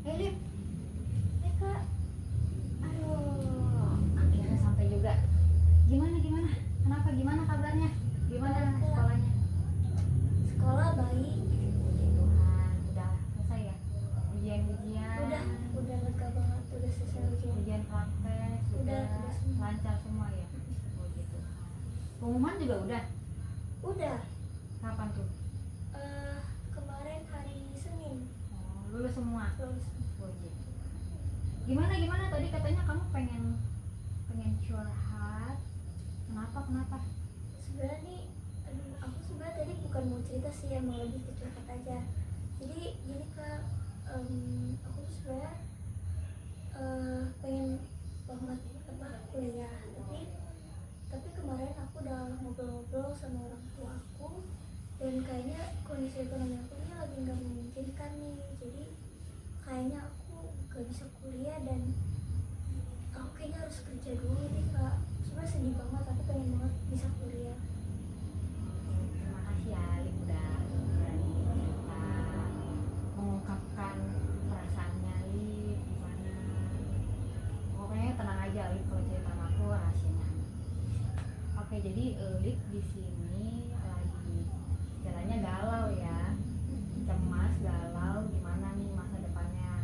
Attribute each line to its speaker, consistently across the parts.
Speaker 1: Lip, Kak. Aduh, akhirnya sampai juga. Gimana? Kenapa? Gimana kabarnya? Gimana sekolahnya?
Speaker 2: Sekolah baik.
Speaker 1: Puji Tuhan, udah selesai ya? Ujian-ujian.
Speaker 2: Udah lega banget, udah selesai ujian.
Speaker 1: Ujian praktek
Speaker 2: Udah semua.
Speaker 1: lancar semua ya? Puji Tuhan. Pengumuman juga udah?
Speaker 2: Udah.
Speaker 1: Kapan tuh?
Speaker 2: Kemarin hari Senin.
Speaker 1: Oh, lulus semua?
Speaker 2: Lulus.
Speaker 1: Puji Tuhan. Gimana? Tadi katanya kamu pengen curhat. Kenapa?
Speaker 2: Sebenarnya nih, aku sebenarnya tadi bukan mau cerita sih, yang mau lebih ke curhat aja. Jadi gini Kak, aku tuh sebenarnya pengen banget kuliah, tapi kemarin aku udah ngobrol-ngobrol sama orang tua aku, dan kayaknya kondisi ekonomi aku ini lagi nggak memungkinkan nih. Jadi kayaknya aku gak bisa kuliah dan aku kayaknya harus kerja dulu nih Kak. Sebenarnya sedih banget, aku pengen banget bisa kuliah.
Speaker 1: Terima kasih ya Lip, udah berani cerita, mengungkapkan perasaannya Lip. Gimana? Pokoknya tenang aja Lip, kalau cerita sama aku rahasianya. Oke, jadi Lip di sini lagi jalannya galau ya, cemas, galau, gimana nih masa depannya,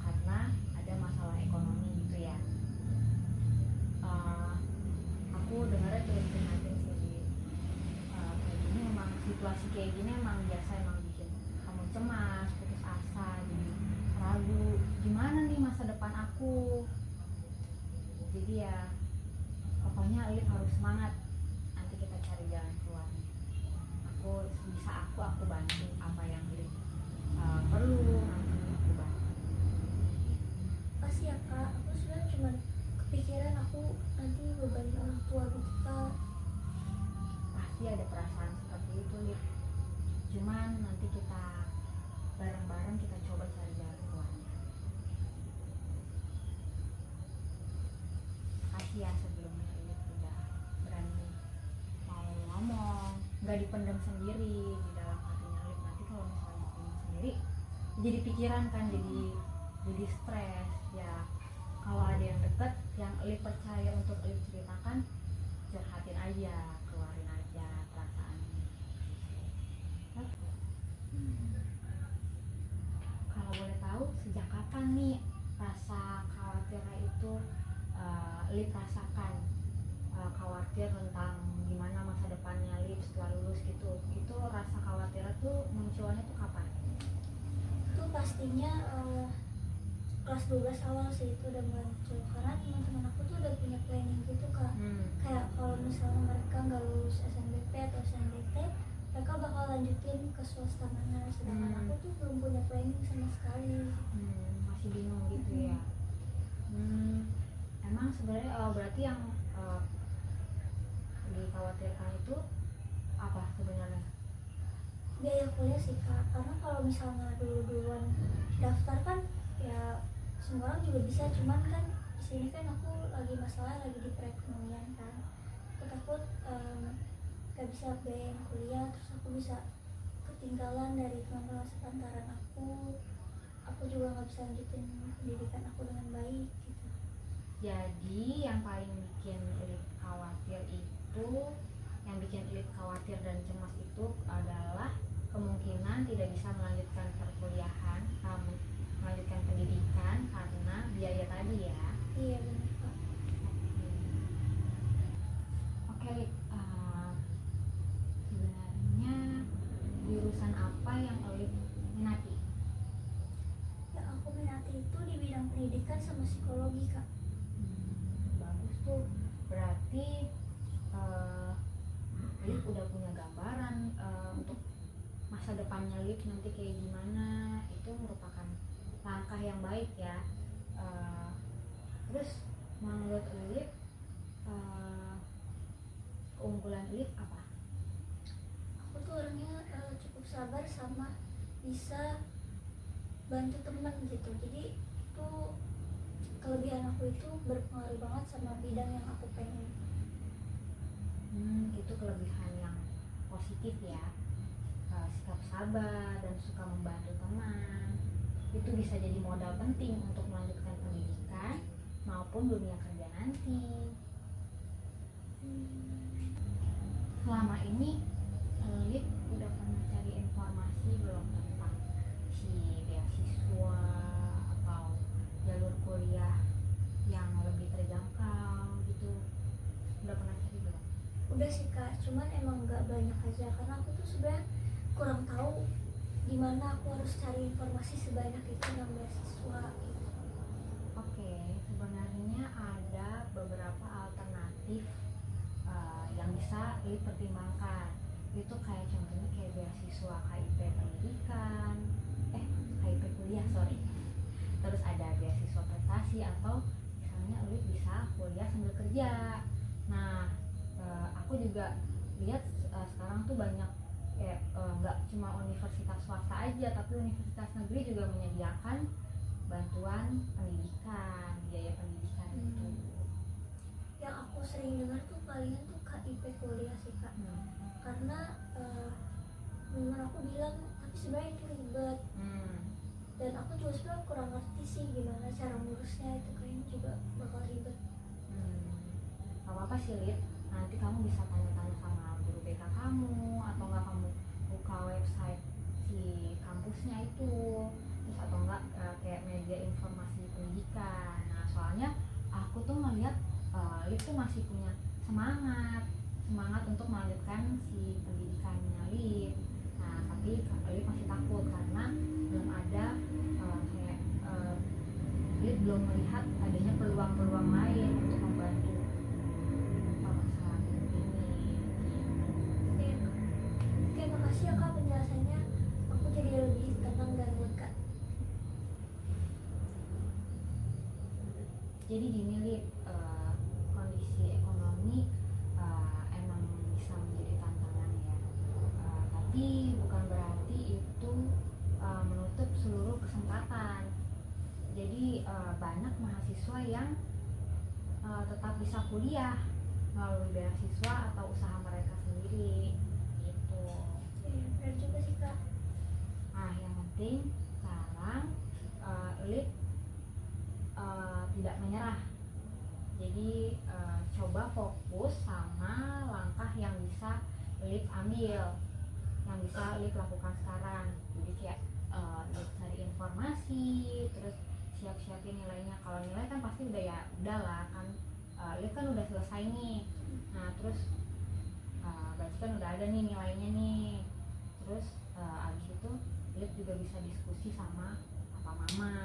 Speaker 1: karena ada masalah ekonomi gitu ya. Aku dengarnya terus prihatin sih. Kayak gini emang, situasi kayak gini emang biasa, emang bikin kamu cemas, putus asa, jadi ragu gimana nih masa depan aku. Jadi ya pokoknya Lip harus semangat, nanti kita cari jalan keluar. Aku bantu apa yang Lip perlu, nanti aku bantu.
Speaker 2: Pasti ya Kak, aku sebenarnya cuma kepikiran aku nanti beban orang tua gitu Kak.
Speaker 1: Pasti ada perasaan seperti itu Lip, cuman nanti kita bareng-bareng kita coba cari jalan keluarnya. Makasih ya sebelumnya Lip udah berani mau ngomong, nggak dipendam sendiri di dalam hatinya Lip. Nanti kalau misalnya dipendam sendiri jadi pikiran kan, jadi stres ya. Kalau ada yang deket yang Lip percaya untuk Lip ceritakan, curhatin aja, keluarin aja perasaannya. Kalau boleh tahu, sejak kapan nih rasa khawatirnya itu Lip rasakan? Khawatir tentang gimana masa depannya Lip setelah lulus gitu. Itu rasa khawatirnya tuh munculnya tuh kapan?
Speaker 2: Itu pastinya kelas 12 awal sih itu udah muncul, karena teman-teman aku tuh udah punya planning gitu Kak. Kayak kalau misalnya mereka nggak lulus SNBP atau SNBT, mereka bakal lanjutin ke swasta mana, sedangkan aku tuh belum punya planning sama sekali.
Speaker 1: Masih bingung gitu ya. Emang sebenarnya berarti yang dikhawatirkan itu apa sebenarnya?
Speaker 2: Biaya kuliah sih Kak, karena kalau misalnya duluan daftar kan ya semua orang juga bisa, cuman kan di sini kan aku lagi masalah lagi di perekonomian kan. Aku takut gak bisa biaya kuliah, terus aku bisa ketinggalan dari teman-teman sepantaran aku juga gak bisa lanjutin pendidikan aku dengan baik gitu.
Speaker 1: Jadi yang paling bikin Lip khawatir itu, yang bikin Lip khawatir dan cemas itu adalah kemungkinan tidak bisa melanjutkan perkuliahan, melanjutkan pendidikan karena biaya tadi ya.
Speaker 2: Iya benar Kak.
Speaker 1: Oke Lip, sebenarnya jurusan apa yang Lip minati?
Speaker 2: Yang aku minati itu di bidang pendidikan sama psikologi Kak.
Speaker 1: Bagus tuh, berarti Lip udah punya gambaran untuk masa depannya Lip nanti kayak gimana. Itu merupakan langkah yang baik ya. Terus menurut Lip keunggulan Lip apa?
Speaker 2: Aku tuh orangnya cukup sabar sama bisa bantu teman gitu. Jadi itu kelebihan aku itu berpengaruh banget sama bidang yang aku pengen.
Speaker 1: Itu kelebihan yang positif ya. Sikap sabar dan suka membantu teman. itu bisa jadi modal penting untuk melanjutkan pendidikan maupun dunia kerja nanti. Selama ini Lip udah pernah cari informasi belum tentang si beasiswa atau jalur kuliah yang lebih terjangkau gitu? Udah pernah cari belum?
Speaker 2: Udah sih Kak, cuman emang nggak banyak aja karena aku tuh sebenarnya kurang tahu di mana aku harus cari informasi sebanyak itu tentang beasiswa gitu.
Speaker 1: Oke, sebenarnya ada beberapa alternatif yang bisa dipertimbangkan. Itu kayak contohnya kayak beasiswa KIP pendidikan, KIP kuliah sorry. Terus ada beasiswa prestasi atau misalnya lu bisa kuliah sambil kerja. Nah, aku juga lihat sekarang tuh banyak nggak cuma universitas swasta aja, tapi universitas negeri juga menyediakan bantuan pendidikan, biaya pendidikan itu.
Speaker 2: Yang aku sering dengar tuh palingan tuh KIP kuliah sih Kak. Karena teman aku bilang tapi sebenarnya itu ribet. Dan aku juga sebenarnya kurang ngerti sih gimana cara ngurusnya, itu kayaknya juga bakal ribet.
Speaker 1: Gak apa-apa sih Lid, nanti kamu bisa tanya-tanya sama guru BK kamu, atau enggak kamu buka website si kampusnya itu, terus atau enggak kayak media informasi pendidikan. Nah soalnya aku tuh ngeliat Lid tuh masih punya semangat untuk melanjutkan si pendidikannya Lid. Nah tapi Lid masih takut karena belum ada Lid belum melihat adanya peluang-peluang lain untuk membantu saat ini.
Speaker 2: Oke, makasih ya Kak penjelasannya. Aku jadi lebih tenang dan lega.
Speaker 1: Jadi gini Lid, kondisi ekonomi emang bisa menjadi tantangan ya, tapi bukan berarti itu menutup seluruh kesempatan. Jadi banyak mahasiswa yang tetap bisa kuliah melalui beasiswa atau usaha mereka sendiri gitu.
Speaker 2: Benar juga sih Kak.
Speaker 1: Nah yang penting sekarang Lid tidak menyerah. Jadi coba fokus sama langkah yang bisa Lid ambil, yang bisa Lid lakukan sekarang. Jadi kayak Lid cari informasi, terus siap-siapin nilainya. Kalau nilai kan pasti udahlah kan, Lid kan udah selesai nih. Nah terus berarti kan udah ada nih nilainya nih. Terus abis itu Lid juga bisa diskusi sama papa mama.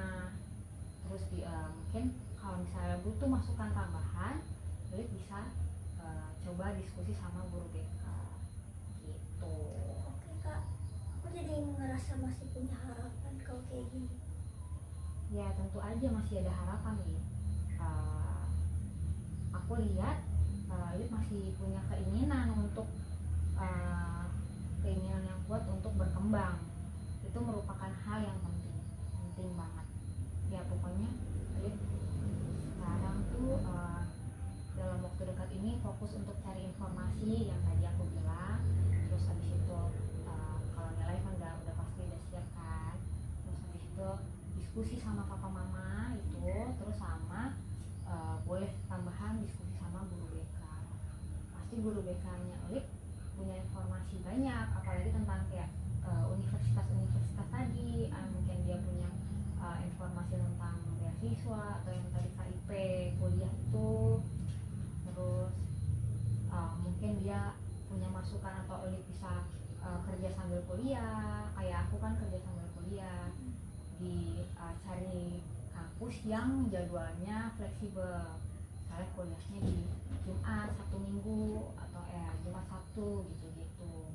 Speaker 1: Terus mungkin kalau misalnya butuh masukan tambahan, Lid bisa coba diskusi sama guru BK gitu.
Speaker 2: Oke Kak, aku jadi ngerasa masih punya harapan kalau kayak gini.
Speaker 1: Ya tentu aja masih ada harapan nih. Aku lihat Lid masih punya keinginan untuk keinginan yang kuat untuk berkembang. Itu merupakan hal yang penting banget. Ya pokoknya Lid sekarang tuh dalam waktu dekat ini fokus untuk cari informasi yang tadi aku bilang. Terus habis itu kalau nilai kan udah pasti udah siap kan. Terus habis itu diskusi sama papa mama itu, terus sama boleh tambahan diskusi sama guru BK. Pasti guru BK-nya Lid punya informasi banyak, apalagi tentang kayak universitas-universitas tadi. Mungkin dia punya informasi tentang beasiswa atau yang tadi KIP kuliah itu. Terus mungkin dia punya masukan atau Lid bisa kerja sambil kuliah. Kayak aku kan kerja sambil kuliah di cari kampus yang jadwalnya fleksibel. Misalnya kuliahnya di Jumat, Sabtu Minggu, atau Jumat Sabtu gitu-gitu.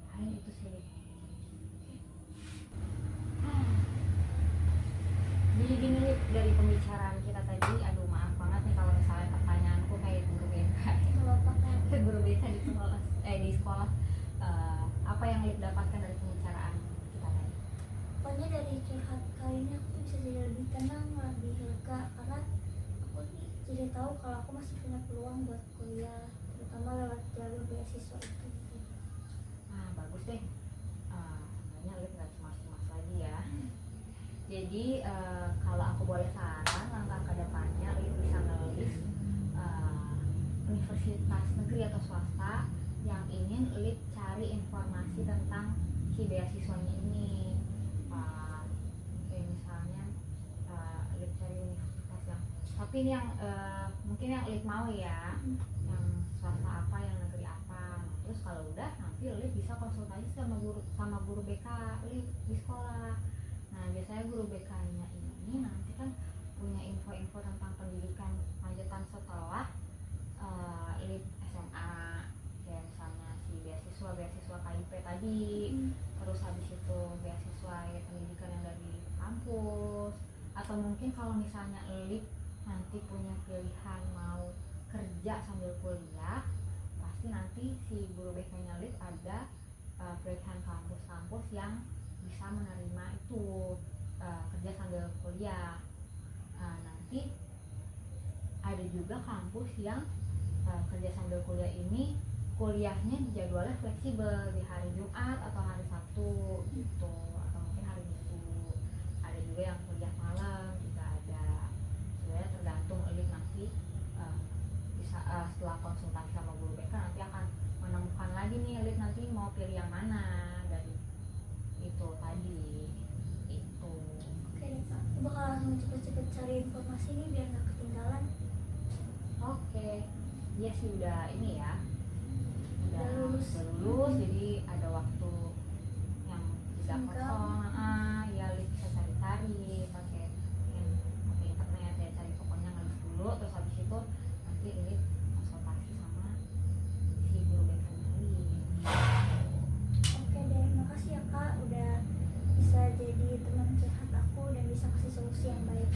Speaker 1: Paling itu sih. Jadi gini dari pembicaraan kita tadi, aduh maaf banget nih kalau misalnya pertanyaanku kayak guru BK. Guru BK di sekolah. Apa yang Lid dapatkan dari pembicaraan kita tadi?
Speaker 2: Pokoknya dari curhat kali ini aku bisa jadi lebih tenang, lebih lega, karena aku nih jadi tahu kalau aku masih punya peluang buat kuliah, terutama lewat jalur beasiswa itu.
Speaker 1: Nah bagus deh, kayaknya Lid nggak cemas-cemas lagi ya. Jadi kalau aku boleh saran, langkah ke depannya Lip bisa ngelis universitas negeri atau swasta yang ingin Lip cari informasi tentang si beasiswanya ini. Kayak misalnya Lip cari universitas yang, tapi ini yang mungkin yang Lip mau ya, yang swasta apa, yang negeri apa. Terus kalau udah nanti Lip bisa konsultasi sama guru BK Lip di sekolah. Nah biasanya guru BK-nya ini nanti kan punya info-info tentang pendidikan lanjutan setelah Lip SMA, kayak misalnya si beasiswa KIP tadi, terus habis itu beasiswa pendidikan yang dari kampus, atau mungkin kalau misalnya Lip nanti punya pilihan mau kerja sambil kuliah, pasti nanti si guru BK-nya Lip ada pilihan kampus-kampus yang bisa menerima itu kerja sambil kuliah. Nanti ada juga kampus yang kerja sambil kuliah ini kuliahnya jadwalnya fleksibel di hari Jumat atau hari Sabtu gitu, atau mungkin hari Minggu. Ada juga yang kuliah malam juga ada. Sebenarnya tergantung Lip nanti bisa setelah konsultasi sama guru BK nanti akan menemukan lagi nih Lip nanti mau pilih yang mana dari itu tadi itu.
Speaker 2: Oke deh Kak, aku bakal langsung cepet-cepet cari informasi nih biar nggak ketinggalan.
Speaker 1: Oke, dia sih udah ini ya, udah
Speaker 2: lulus.
Speaker 1: jadi ada waktu yang tidak
Speaker 2: Senggang.
Speaker 1: kosong. Ya Lip bisa cari-cari pakai internet ya, cari pokoknya ngelis dulu, terus habis itu nanti Lip konsultasi sama si guru BK-nya Lip.
Speaker 2: Oke deh, makasih ya Kak udah bisa jadi teman curhat aku dan bisa kasih solusi yang baik.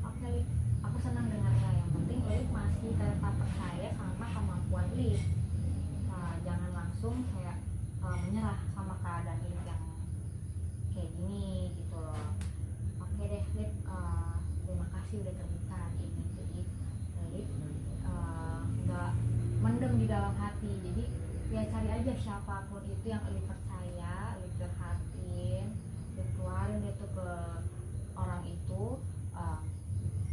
Speaker 1: Oke Lip, aku senang dengarnya. Yang penting Lip masih tetap percaya sama kemampuan Lip. Jangan langsung kayak menyerah sama keadaan Lip yang kayak gini gitu loh. Oke deh Lip, terima kasih udah terbuka hari ini. Jadi Lip nggak mendem di dalam hati. Jadi ya cari aja siapapun itu yang Lip percaya, Lip curhatin, Lip keluarin itu ke orang itu.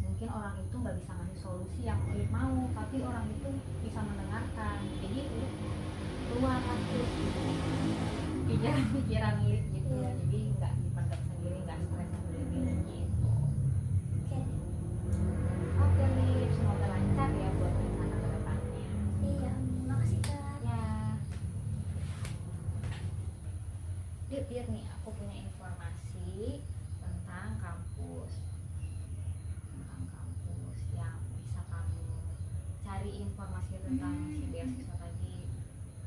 Speaker 1: Mungkin orang itu nggak bisa ngasih solusi yang Lip mau, tapi orang itu bisa mendengarkan. Jadi Lip keluar lagi pikiran Lip gitu.
Speaker 2: Iya.
Speaker 1: Jadi nggak dipendam sendiri, nggak stres sendiri gitu.
Speaker 2: Oke.
Speaker 1: Oke Lip, semoga lancar ya buat rencana ke depannya.
Speaker 2: Iya, makasih Kak.
Speaker 1: Ya Lip, lihat nih, aku punya informasi tentang kampus yang bisa kamu cari informasi tentang si beasiswa tadi.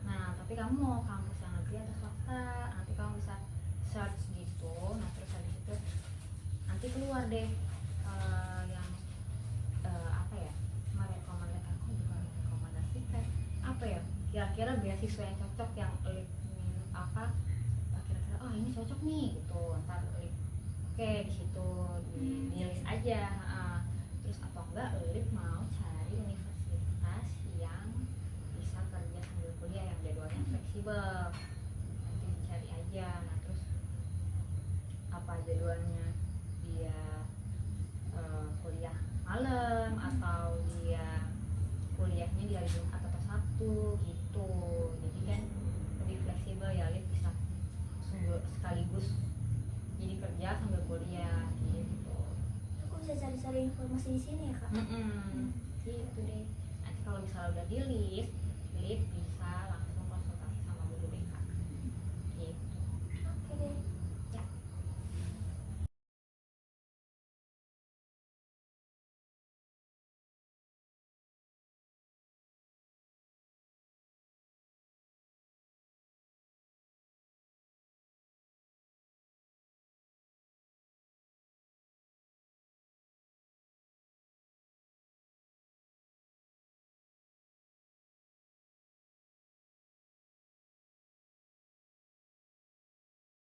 Speaker 1: Nah tapi kamu mau kampus yang negeri atau swasta, nanti kamu bisa search gitu. Nah terus habis itu nanti keluar deh yang apa ya, merekomendasikan, aku bukan merekomendasikan apa ya, kira-kira beasiswa yang cocok yang Lip apa, kira-kira oh ini cocok nih gitu. Ntar Lip oke di situ di list aja. Terus atau enggak Lip mau cari universitas yang bisa kerja sambil kuliah yang jadwalnya fleksibel, nanti dicari aja. Nah terus apa jadwalnya, dia kuliah malam atau dia kuliahnya di hari Jumat atau Sabtu gitu. Jadi kan lebih fleksibel ya, Lip bisa sekaligus jadi kerja sambil kuliah gitu.
Speaker 2: Aku bisa cari-cari informasi di sini ya Kak.
Speaker 1: Gitu deh. Nanti kalau misalnya udah di list, Lip bisa